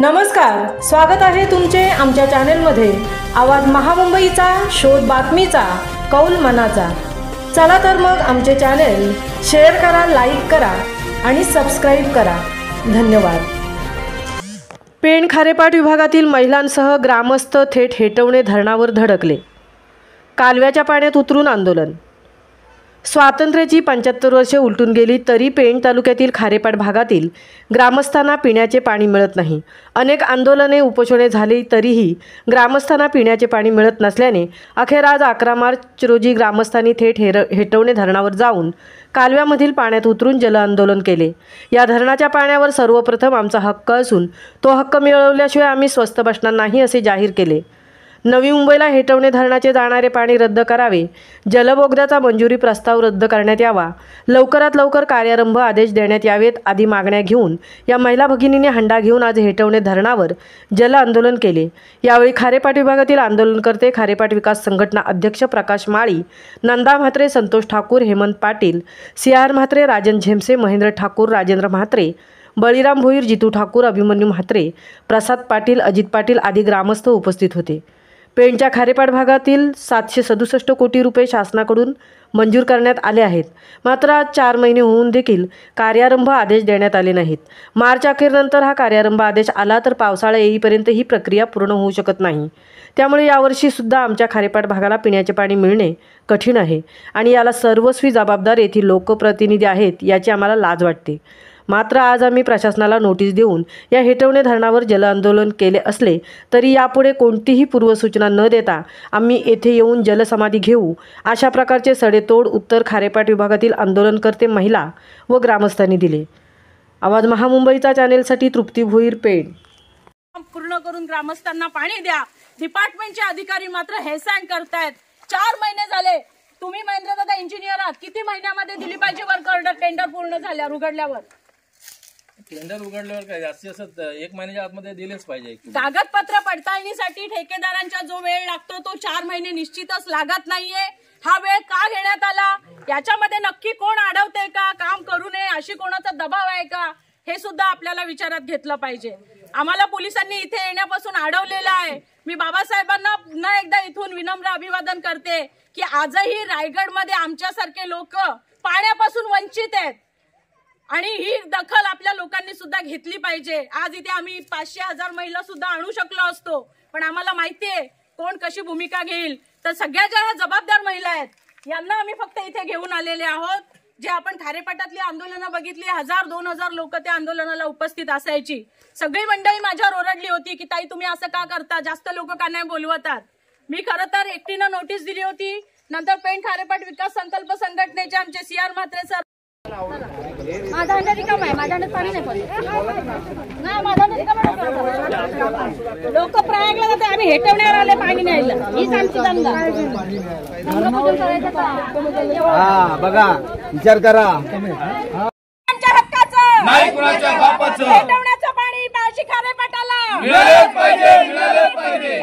नमस्कार, स्वागत आहे तुमचे आमच्या चॅनलमध्ये। आवाज महामुंबईचा, शोध बातमीचा, कौल मनाचा। चला तर मग आमचे चॅनल शेअर करा, लाईक करा आणि सबस्क्राइब करा। धन्यवाद। पेण खारेपाट विभागातील महिलांसह ग्रामस्थ थेट हेटवणे धरणावर धडकले। कालव्याच्या पाण्यात उतरून आंदोलन। स्वातंत्र्याची 75 वर्षे उलटून गेली तरी पेण तालुक्यातील खारेपाट भागातील ग्रामस्थांना पिण्याचे पाणी मिळत नाही। अनेक आंदोलने उपोषणे झाली तरीही ग्रामस्थांना पिण्याचे पाणी मिळत नसल्याने अखेर आज 11 मार्च रोजी ग्रामस्थांनी थेट हेटवणे धरणावर जाऊन कालव्यामधील पाण्यात उतरून जल आंदोलन केले। या धरणाच्या पाण्यावर सर्वप्रथम आमचा हक्क असून तो हक्क मिळवल्याशिवाय आम्ही स्वस्थ बसणार नाही असे जाहीर केले। नवी मुंबईला हेटवणे धरणाचे जाणारे पाणी रद्द करावे, जलबोगद्याचा मंजुरी प्रस्ताव रद्द करण्यात यावा, लवकरात लवकर कार्यारंभ आदेश देण्यात यावेत आदी मागण्या घेऊन या महिला भगिनींनी हंडा घेऊन आज हेटवणे धरणावर जल आंदोलन केले। यावेळी खारेपाट विभागातील आंदोलनकर्ते खारेपाट विकास संघटना अध्यक्ष प्रकाश माळी, नंदा म्हात्रे, संतोष ठाकूर, हेमंत पाटील, CR म्हात्रे, राजन झेमसे, महेंद्र ठाकूर, राजेंद्र म्हात्रे, बळीराम भोईर, जितू ठाकूर, अभिमन्यू म्हात्रे, प्रसाद पाटील, अजित पाटील आदी ग्रामस्थ उपस्थित होते। पेणच्या खारेपाट भागातील 767 कोटी रुपये शासनाकडून मंजूर करण्यात आले आहेत, मात्र आज 4 महिने होऊन देखील कार्यारंभ आदेश देण्यात आले नाहीत। मार्च अखेरनंतर हा कार्यारंभ आदेश आला तर पावसाळा येईपर्यंत ही प्रक्रिया पूर्ण होऊ शकत नाही। त्यामुळे यावर्षी सुद्धा आमच्या खारेपाट भागाला पिण्याचे पाणी मिळणे कठीण आहे आणि याला सर्वस्वी जबाबदार येथील लोकप्रतिनिधी आहेत याची आम्हाला लाज वाटते। मात्र आज आम्ही प्रशासनाला नोटीस देऊन या हेटवणे धरणावर जल आंदोलन केले असले तरी यापुढे कोणतीही पूर्वसूचना न देता आम्ही येथे येऊन जलसमाधी घेऊ अशा प्रकारचे सडेतोड उत्तर खारेपाट विभागातील आंदोलनकर्ते महिला व ग्रामस्थांनी दिले। आवाज महामुंबईचा चॅनेलसाठी तृप्ती भोईर, पेण। पूर्ण करून ग्रामस्थांना पाणी द्या। डिपार्टमेंटचे अधिकारी मात्र हेळसांड करतायत। 4 महिने झाले। तुम्ही महेंद्र दादा इंजिनियर आहात, किती महिन्यामध्ये दिली पाहिजे वर्क ऑर्डर? टेंडर पूर्ण झाल्यावर उघडल्यावर टेंडर उघडल्यावर काय जास्तीत जास्त 1 महिन्याच्या आतमध्ये दिलेच पाहिजे। कागदपत्र पडताळणीसाठी ठेकेदारांचा जो वेळ लागतो तो 4 महिने निश्चितच लागत नाहीये। हा वेळ का घेण्यात आला? याच्यामध्ये नक्की कोण अडवते का? काम करू नये अशी कोणाचा दबाव आहे का? हे सुद्धा आपल्याला विचारात घेतलं पाहिजे। आम्हाला पोलिसांनी इथे येण्यापासून अडवलेलं आहे। मी बाबासाहेबांना पुन्हा एकदा इथून विनम्र अभिवादन करते की आजही रायगडमध्ये आमच्यासारखे लोक पाण्यापासून वंचित आहेत आणि ही दखल आपल्या लोकांनी सुद्धा घेतली पाहिजे। आज इथे आम्ही 500,000 महिला सुद्धा आणू शकलो असतो, पण आम्हाला माहितीये कोण कशी भूमिका घेईल। तर सगळ्या ज्या जबाबदार महिला आहेत यांना आम्ही फक्त इथे घेऊन आलेले आहोत। जे आपण खारेपाटातली आंदोलनं बघितली, 1000-2000 लोक त्या आंदोलनाला उपस्थित असायची। सगळी मंडळी माझ्यावर ओरडली होती की ताई तुम्ही असं का करता, जास्त लोक का नाही बोलवतात। मी खरं तर एकटीनं नोटीस दिली होती। नंतर पेण खारेपाट विकास संकल्प संघटनेचे आमचे CR म्हात्रे सर, माझा हंडा रिकामा आहे, माझ्या हंड्यात पाणी नाही पडलं ना, माझा हंडा रिकामा आहे। लोक प्रयागला जाते, आम्ही हेटवण्यावर आले पाणी न्यायला। हीच आमची दंगा। बघा, विचार करा, आमच्या हक्काचं नाही कुणाच्या बापाचं हेटवण्याचं पाणी खारेपाटाला मिळालेच पाहिजे, मिळालेच पाहिजे।